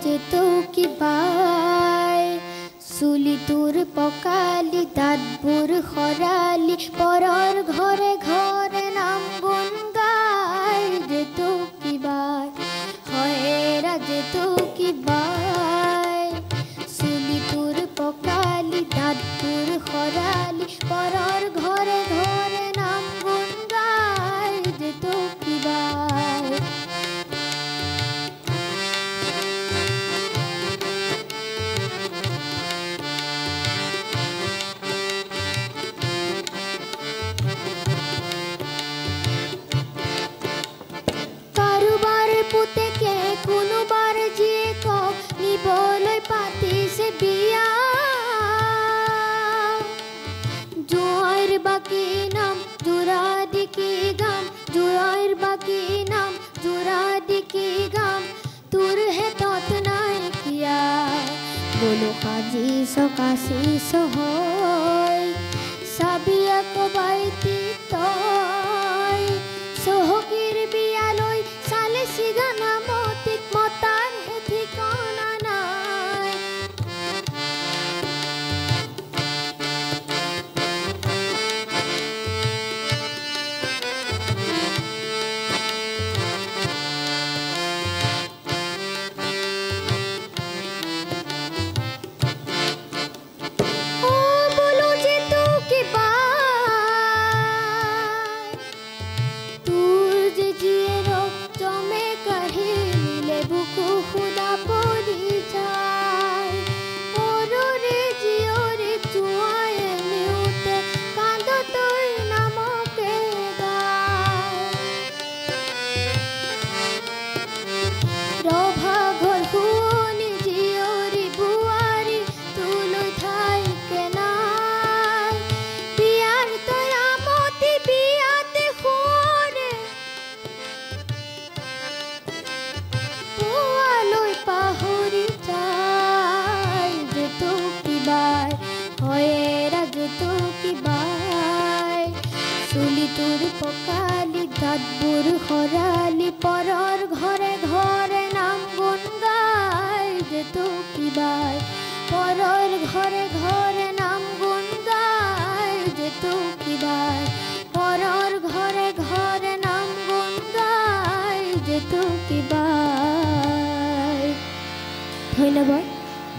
যেত কিবাই চুলি তোৰ পকালি দাঁতবোৰ সৰালি পৰৰ ঘৰে ঘৰে নাম গুণ গাই যেত কিবাই হয়েৰা যেত কিবাই চুলি তোৰ পকালি দাঁতবোৰ সৰালি পৰৰ ঘৰে ঘৰে নাম গুণ গাই যেত কিবাই পুতেকে কোনোবাৰ জীয়েকক নিবলৈ পাতিছে বিয়া জোঁৱাইৰ বাকী নাম জোৰা দিকি গাম জোঁৱাইৰ বাকী নাম জোৰা দিকি গাম তোৰ হেতত নাইকিয়া বোলো সাজিছ কাচিছ হয় চাবি আকৌ বাইতি তই চহকীৰ বিয়ালৈ চিগানা মতিক মতাৰ হে ঠিকনা নাই ও বলো যে তো কিবা তোৰ যে জিয়ে জমে কাহিলে বুকু খুদা পৰি যায় ওৰে জিয়ৰে চুৱাই নিউতে কান্দ তই নামকে গায় ৰভা ঘৰ শুৱনি জিয়ৰি বোৱাৰী তোলৈ ঠাইকে নাই বিয়াৰ তই আমতি বিয়াতে শুৱৰে পাহৰি যায় যেত কিবাই হয়েৰা যেত কিবাই চুলি তোৰ পকালি দাঁতবোৰ সৰালি পৰৰ ঘৰে ঘৰে নাম গুণ গাই যেত কিবাই পৰৰ ঘৰে ঘৰে